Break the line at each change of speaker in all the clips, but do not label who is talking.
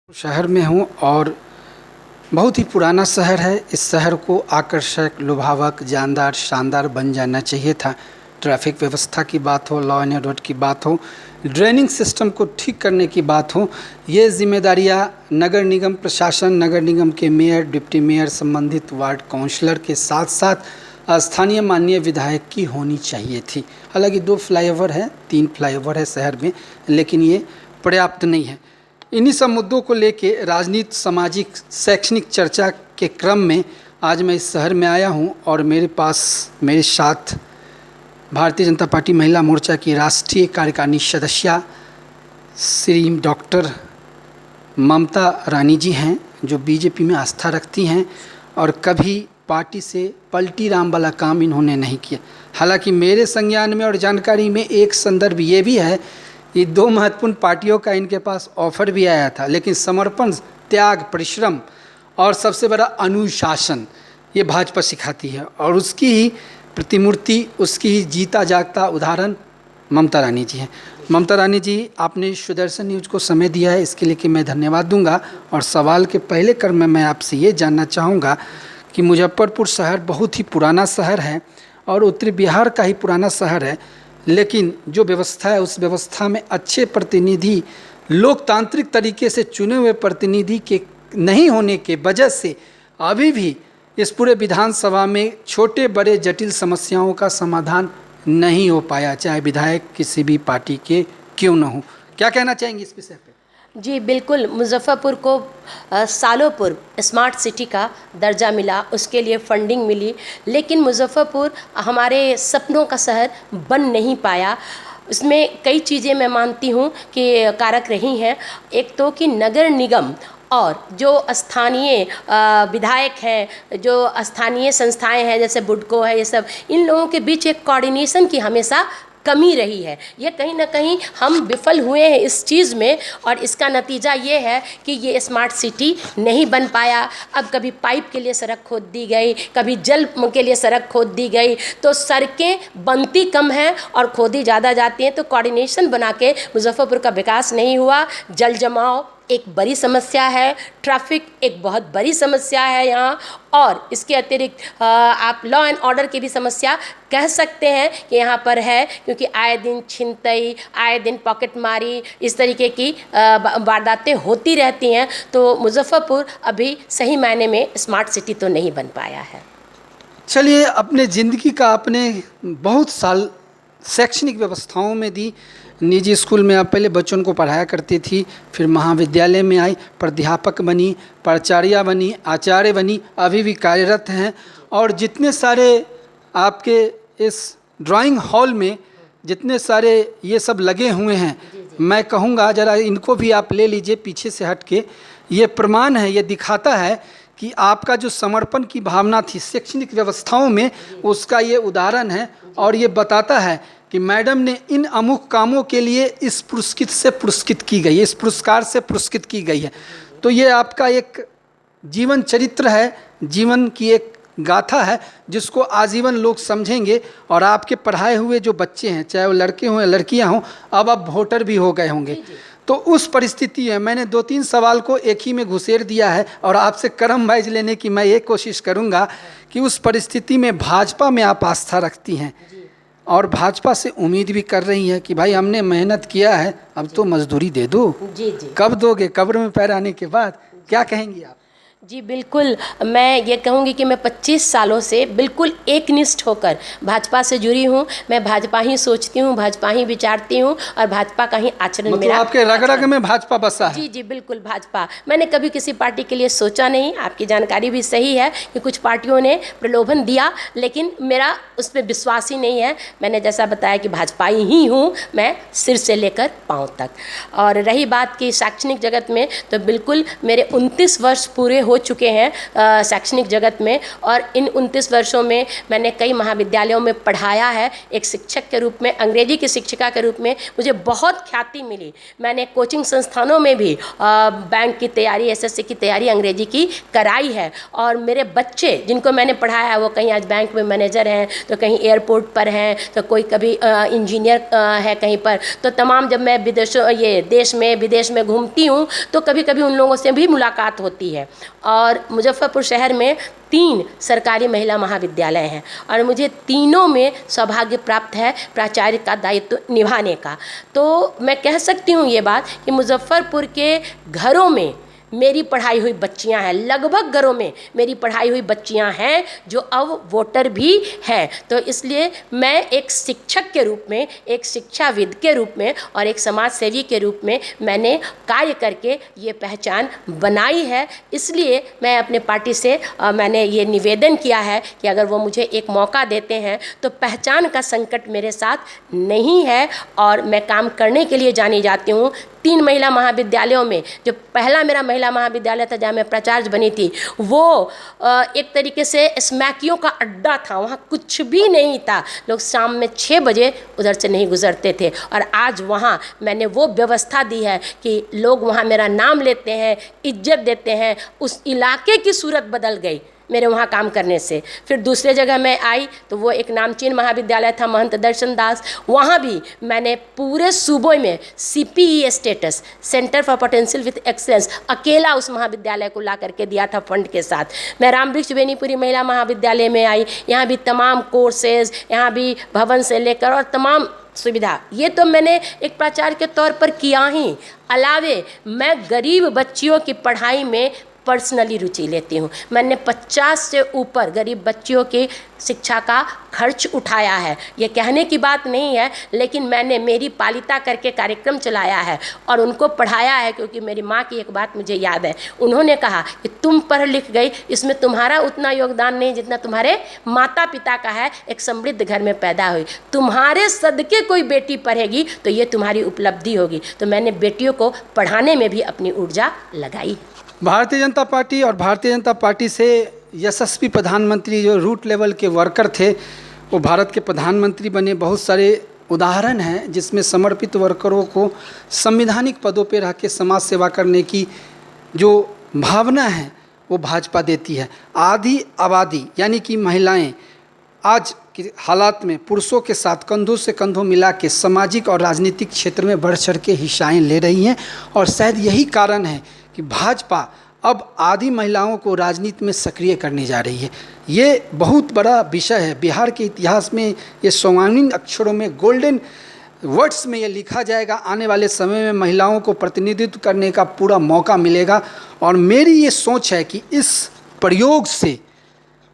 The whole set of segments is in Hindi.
शहर में हूँ और बहुत ही पुराना शहर है। इस शहर को आकर्षक, लुभावक, जानदार, शानदार बन जाना चाहिए था। ट्रैफिक व्यवस्था की बात हो, लॉ एंड ऑर्डर की बात हो, ड्रेनिंग सिस्टम को ठीक करने की बात हो, ये जिम्मेदारियाँ नगर निगम प्रशासन, नगर निगम के मेयर, डिप्टी मेयर, संबंधित वार्ड काउंसलर के साथ साथ स्थानीय माननीय विधायक की होनी चाहिए थी। हालांकि 2 फ्लाईओवर है, 3 फ्लाईओवर है शहर में, लेकिन ये पर्याप्त नहीं है। इन्हीं सब मुद्दों को लेके राजनीति, सामाजिक, शैक्षणिक चर्चा के क्रम में आज मैं इस शहर में आया हूं और मेरे साथ भारतीय जनता पार्टी महिला मोर्चा की राष्ट्रीय कार्यकारिणी सदस्य श्री डॉक्टर ममता रानी जी हैं, जो बीजेपी में आस्था रखती हैं और कभी पार्टी से पलटी राम वाला काम इन्होंने नहीं किया। हालांकि मेरे संज्ञान में और जानकारी में एक संदर्भ ये भी है, ये 2 महत्वपूर्ण पार्टियों का इनके पास ऑफर भी आया था, लेकिन समर्पण, त्याग, परिश्रम और सबसे बड़ा अनुशासन ये भाजपा सिखाती है और उसकी ही प्रतिमूर्ति, उसकी ही जीता जागता उदाहरण ममता रानी जी हैं। ममता रानी जी, आपने सुदर्शन न्यूज़ को समय दिया है, इसके लिए कि मैं धन्यवाद दूंगा। और सवाल के पहले क्रम में मैं आपसे ये जानना चाहूँगा कि मुजफ्फरपुर शहर बहुत ही पुराना शहर है और उत्तरी बिहार का ही पुराना शहर है, लेकिन जो व्यवस्था है उस व्यवस्था में अच्छे प्रतिनिधि, लोकतांत्रिक तरीके से चुने हुए प्रतिनिधि के नहीं होने के वजह से अभी भी इस पूरे विधानसभा में छोटे बड़े जटिल समस्याओं का समाधान नहीं हो पाया, चाहे विधायक किसी भी पार्टी के क्यों न हो। क्या कहना चाहेंगे इस विषय पे?
जी बिल्कुल, मुजफ्फरपुर को सालों पूर्व स्मार्ट सिटी का दर्जा मिला, उसके लिए फंडिंग मिली, लेकिन मुजफ्फरपुर हमारे सपनों का शहर बन नहीं पाया। उसमें कई चीज़ें मैं मानती हूँ कि कारक रही हैं। एक तो कि नगर निगम और जो स्थानीय विधायक हैं, जो स्थानीय संस्थाएं हैं जैसे बुडको है, ये सब, इन लोगों के बीच एक कोऑर्डिनेशन की हमेशा कमी रही है। ये कहीं ना कहीं हम विफल हुए हैं इस चीज़ में और इसका नतीजा ये है कि ये स्मार्ट सिटी नहीं बन पाया। अब कभी पाइप के लिए सड़क खोद दी गई, कभी जल के लिए सड़क खोद दी गई, तो सड़कें बनती कम हैं और खोदी ज़्यादा जाती हैं। तो कोऑर्डिनेशन बना के मुजफ्फरपुर का विकास नहीं हुआ। जल जमाव एक बड़ी समस्या है, ट्रैफिक एक बहुत बड़ी समस्या है यहाँ, और इसके अतिरिक्त आप लॉ एंड ऑर्डर की भी समस्या कह सकते हैं कि यहाँ पर है, क्योंकि आए दिन छिनतई, आए दिन पॉकेटमारी, इस तरीके की वारदातें होती रहती हैं। तो मुजफ्फरपुर अभी सही मायने में स्मार्ट सिटी तो नहीं बन पाया है।
चलिए, अपने ज़िंदगी का आपने बहुत साल शैक्षणिक व्यवस्थाओं में दी। निजी स्कूल में आप पहले बच्चों को पढ़ाया करती थी, फिर महाविद्यालय में आई, प्राध्यापक बनी, प्राचार्या बनी, आचार्य बनी, अभी भी कार्यरत हैं। और जितने सारे आपके इस ड्राइंग हॉल में जितने सारे ये सब लगे हुए हैं, मैं कहूँगा ज़रा इनको भी आप ले लीजिए पीछे से हट के। ये प्रमाण है, ये दिखाता है कि आपका जो समर्पण की भावना थी शैक्षणिक व्यवस्थाओं में, उसका ये उदाहरण है। और ये बताता है कि मैडम ने इन अमुक कामों के लिए इस पुरस्कृत से पुरस्कृत की गई है, इस पुरस्कार से पुरस्कृत की गई है। तो ये आपका एक जीवन चरित्र है, जीवन की एक गाथा है, जिसको आजीवन लोग समझेंगे। और आपके पढ़ाए हुए जो बच्चे हैं, चाहे वो लड़के हों या लड़कियां हों, अब वोटर भी हो गए होंगे। तो उस परिस्थिति में मैंने 2-3 सवाल को एक ही में घुसेर दिया है और आपसे क्रम वाइज लेने की मैं ये कोशिश करूँगा कि उस परिस्थिति में भाजपा में आप आस्था रखती हैं और भाजपा से उम्मीद भी कर रही हैं कि भाई हमने मेहनत किया है, अब तो मजदूरी दे दो।
जी जी,
कब दोगे? कब्र में पैर आने के बाद। क्या कहेंगी आप?
जी बिल्कुल, मैं ये कहूँगी कि मैं 25 सालों से बिल्कुल एकनिष्ठ होकर भाजपा से जुड़ी हूँ। मैं भाजपा ही सोचती हूँ, भाजपा ही विचारती हूँ और भाजपा का ही आचरण
मतलब
मेरा।
आपके रग-रग में भाजपा बसा है?
जी जी बिल्कुल, भाजपा। मैंने कभी किसी पार्टी के लिए सोचा नहीं। आपकी जानकारी भी सही है कि कुछ पार्टियों ने प्रलोभन दिया, लेकिन मेरा उस पर विश्वास ही नहीं है। मैंने जैसा बताया कि भाजपा ही हूँ मैं, सिर से लेकर पाँव तक। और रही बात की शैक्षणिक जगत में, तो बिल्कुल मेरे 29 वर्ष पूरे हो हो चुके हैं शैक्षणिक जगत में, और इन 29 वर्षों में मैंने कई महाविद्यालयों में पढ़ाया है। एक शिक्षक के रूप में, अंग्रेजी की शिक्षिका के रूप में मुझे बहुत ख्याति मिली। मैंने कोचिंग संस्थानों में भी बैंक की तैयारी, एसएससी की तैयारी अंग्रेजी की कराई है, और मेरे बच्चे जिनको मैंने पढ़ाया है वो कहीं आज बैंक में मैनेजर हैं, तो कहीं एयरपोर्ट पर हैं, तो कोई कभी इंजीनियर है कहीं पर। तो तमाम जब मैं देश में विदेश में घूमती हूँ तो कभी कभी उन लोगों से भी मुलाकात होती है। और मुजफ्फरपुर शहर में 3 सरकारी महिला महाविद्यालय हैं, और मुझे तीनों में सौभाग्य प्राप्त है प्राचार्य का दायित्व निभाने का। तो मैं कह सकती हूँ ये बात कि मुजफ्फरपुर के घरों में मेरी पढ़ाई हुई बच्चियां हैं, लगभग घरों में मेरी पढ़ाई हुई बच्चियां हैं जो अब वोटर भी हैं। तो इसलिए मैं एक शिक्षक के रूप में, एक शिक्षाविद के रूप में और एक समाज सेवी के रूप में मैंने कार्य करके ये पहचान बनाई है। इसलिए मैं अपने पार्टी से मैंने ये निवेदन किया है कि अगर वो मुझे एक मौका देते हैं तो पहचान का संकट मेरे साथ नहीं है, और मैं काम करने के लिए जानी जाती हूँ। 3 महिला महाविद्यालयों में, जो पहला मेरा महिला महाविद्यालय था जहाँ मैं प्राचार्य बनी थी, वो एक तरीके से स्मैकियों का अड्डा था, वहाँ कुछ भी नहीं था। लोग शाम में 6 बजे उधर से नहीं गुजरते थे, और आज वहाँ मैंने वो व्यवस्था दी है कि लोग वहाँ मेरा नाम लेते हैं, इज्जत देते हैं। उस इलाके की सूरत बदल गई मेरे वहाँ काम करने से। फिर दूसरे जगह मैं आई तो वो एक नामचीन महाविद्यालय था महंत दर्शन दास, वहाँ भी मैंने पूरे सूबे में CPE status, centre for potential with excellence, अकेला उस महाविद्यालय को ला करके दिया था फंड के साथ। मैं रामवृक्ष बेनीपुरी महिला महाविद्यालय में आई, यहाँ भी तमाम कोर्सेज, यहाँ भी भवन से लेकर और तमाम सुविधा, ये तो मैंने एक प्राचार्य के तौर पर किया ही। अलावे मैं गरीब बच्चियों की पढ़ाई में पर्सनली रुचि लेती हूँ। मैंने 50 से ऊपर गरीब बच्चियों की शिक्षा का खर्च उठाया है। ये कहने की बात नहीं है, लेकिन मैंने मेरी पालिता करके कार्यक्रम चलाया है और उनको पढ़ाया है, क्योंकि मेरी माँ की एक बात मुझे याद है। उन्होंने कहा कि तुम पढ़ लिख गई, इसमें तुम्हारा उतना योगदान नहीं जितना तुम्हारे माता पिता का है। एक समृद्ध घर में पैदा हुई, तुम्हारे सदके कोई बेटी पढ़ेगी तो ये तुम्हारी उपलब्धि होगी। तो मैंने बेटियों को पढ़ाने में भी अपनी ऊर्जा लगाई।
भारतीय जनता पार्टी और भारतीय जनता पार्टी से यशस्वी प्रधानमंत्री जो रूट लेवल के वर्कर थे वो भारत के प्रधानमंत्री बने। बहुत सारे उदाहरण हैं जिसमें समर्पित वर्करों को संवैधानिक पदों पर रह के समाज सेवा करने की जो भावना है वो भाजपा देती है। आधी आबादी यानी कि महिलाएं आज के हालात में पुरुषों के साथ कंधों से कंधों मिला के सामाजिक और राजनीतिक क्षेत्र में बढ़ चढ़ के हिस्साएँ ले रही हैं, और शायद यही कारण है कि भाजपा अब आधी महिलाओं को राजनीति में सक्रिय करने जा रही है। ये बहुत बड़ा विषय है। बिहार के इतिहास में ये स्वर्णिम अक्षरों में, गोल्डन वर्ड्स में ये लिखा जाएगा। आने वाले समय में महिलाओं को प्रतिनिधित्व करने का पूरा मौका मिलेगा, और मेरी ये सोच है कि इस प्रयोग से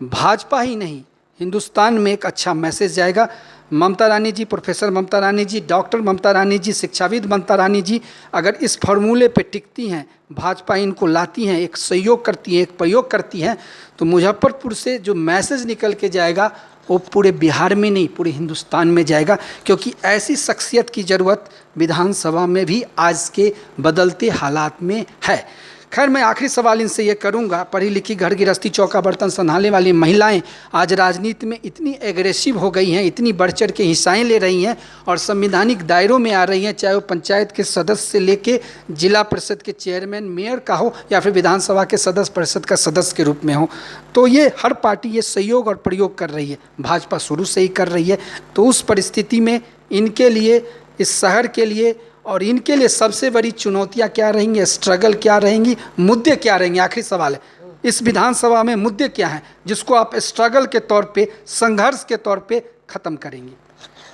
भाजपा ही नहीं हिंदुस्तान में एक अच्छा मैसेज जाएगा। ममता रानी जी, प्रोफेसर ममता रानी जी, डॉक्टर ममता रानी जी, शिक्षाविद ममता रानी जी अगर इस फॉर्मूले पे टिकती हैं, भाजपा इनको लाती हैं, एक सहयोग करती है, एक प्रयोग करती हैं, तो मुजफ्फरपुर से जो मैसेज निकल के जाएगा वो पूरे बिहार में नहीं पूरे हिंदुस्तान में जाएगा। क्योंकि ऐसी शख्सियत की ज़रूरत विधानसभा में भी आज के बदलते हालात में है। खैर, मैं आखिरी सवाल इनसे ये करूंगा, पढ़ी लिखी घर गृहस्थी चौका बर्तन संभालने वाली महिलाएं आज राजनीति में इतनी एग्रेसिव हो गई हैं, इतनी बढ़ चढ़ के हिस्साएँ ले रही हैं और संवैधानिक दायरों में आ रही हैं, चाहे वो पंचायत के सदस्य से लेके जिला परिषद के चेयरमैन, मेयर का हो या फिर विधानसभा के सदस्य परिषद का सदस्य के रूप में हो। तो ये हर पार्टी ये सहयोग और प्रयोग कर रही है, भाजपा शुरू से ही कर रही है। तो उस परिस्थिति में इनके लिए, इस शहर के लिए और इनके लिए सबसे बड़ी चुनौतियां क्या रहेंगी, स्ट्रगल क्या रहेंगी, मुद्दे क्या रहेंगे? आखिरी सवाल है, इस विधानसभा में मुद्दे क्या हैं जिसको आप स्ट्रगल के तौर पे, संघर्ष के तौर पे ख़त्म करेंगी?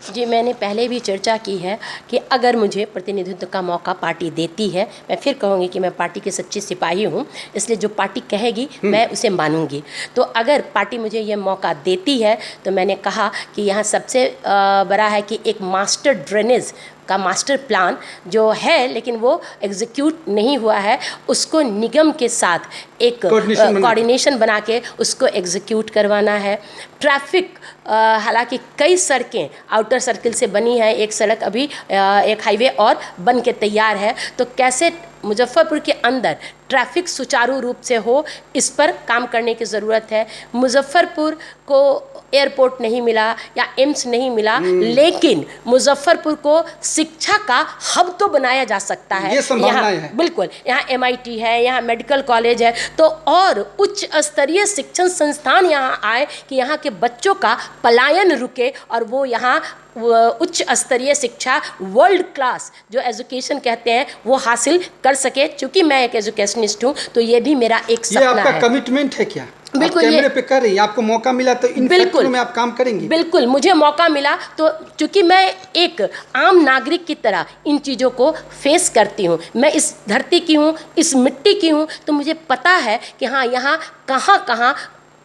जी, मैंने पहले भी चर्चा की है कि अगर मुझे प्रतिनिधित्व का मौका पार्टी देती है, मैं फिर कहूँगी कि मैं पार्टी की सच्ची सिपाही हूँ, इसलिए जो पार्टी कहेगी मैं उसे मानूंगी। तो अगर पार्टी मुझे ये मौका देती है तो मैंने कहा कि यहाँ सबसे बड़ा है कि एक मास्टर ड्रेनेज का मास्टर प्लान जो है, लेकिन वो एग्जीक्यूट नहीं हुआ है, उसको निगम के साथ एक कोऑर्डिनेशन बना के उसको एग्जीक्यूट करवाना है। ट्रैफिक, हालांकि कई सड़कें आउटर सर्किल से बनी है, एक सड़क अभी एक हाईवे और बन के तैयार है, तो कैसे मुजफ्फरपुर के अंदर ट्रैफिक सुचारू रूप से हो, इस पर काम करने की ज़रूरत है। मुजफ्फरपुर को एयरपोर्ट नहीं मिला या एम्स नहीं मिला, लेकिन मुजफ्फरपुर को शिक्षा का हब तो बनाया जा सकता है।
ये संभावनाएं हैं।
बिल्कुल, यहाँ MIT है, यहाँ मेडिकल कॉलेज है, तो और उच्च स्तरीय शिक्षण संस्थान यहाँ आए कि यहाँ के बच्चों का पलायन रुके और वो यहाँ उच्च स्तरीय शिक्षा, वर्ल्ड क्लास जो एजुकेशन कहते हैं, वो हासिल कर सके। चूँकि मैं एक एजुकेशनिस्ट हूँ, तो ये भी मेरा एक सपना है।
ये आपका कमिटमेंट है क्या?
बिल्कुल,
कैमरे पे कर रही हैं, आपको मौका मिला तो इन क्षेत्रों में आप काम करेंगी?
बिल्कुल, मुझे मौका मिला तो, चूँकि मैं एक आम नागरिक की तरह इन चीज़ों को फेस करती हूँ, मैं इस धरती की हूँ, इस मिट्टी की हूँ, तो मुझे पता है कि हाँ, यहाँ कहाँ कहाँ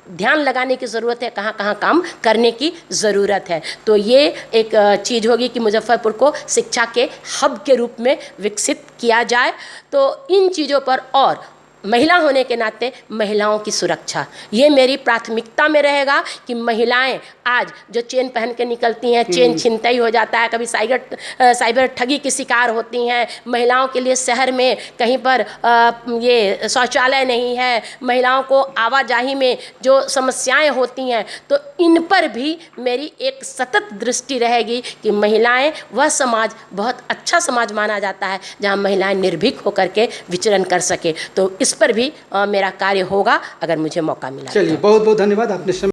ध्यान लगाने की ज़रूरत है, कहाँ कहाँ काम करने की ज़रूरत है। तो ये एक चीज़ होगी कि मुजफ्फरपुर को शिक्षा के हब के रूप में विकसित किया जाए। तो इन चीज़ों पर, और महिला होने के नाते महिलाओं की सुरक्षा, ये मेरी प्राथमिकता में रहेगा कि महिलाएं आज जो चेन पहन के निकलती हैं, चेन छिनतई हो जाता है, कभी साइबर ठगी की शिकार होती हैं, महिलाओं के लिए शहर में कहीं पर ये शौचालय नहीं है, महिलाओं को आवाजाही में जो समस्याएं होती हैं, तो इन पर भी मेरी एक सतत दृष्टि रहेगी कि महिलाएं, वह समाज बहुत अच्छा समाज माना जाता है जहां महिलाएं निर्भीक होकर के विचरण कर सके। तो इस पर भी मेरा कार्य होगा अगर मुझे मौका मिला।
चलिए, बहुत बहुत धन्यवाद आपने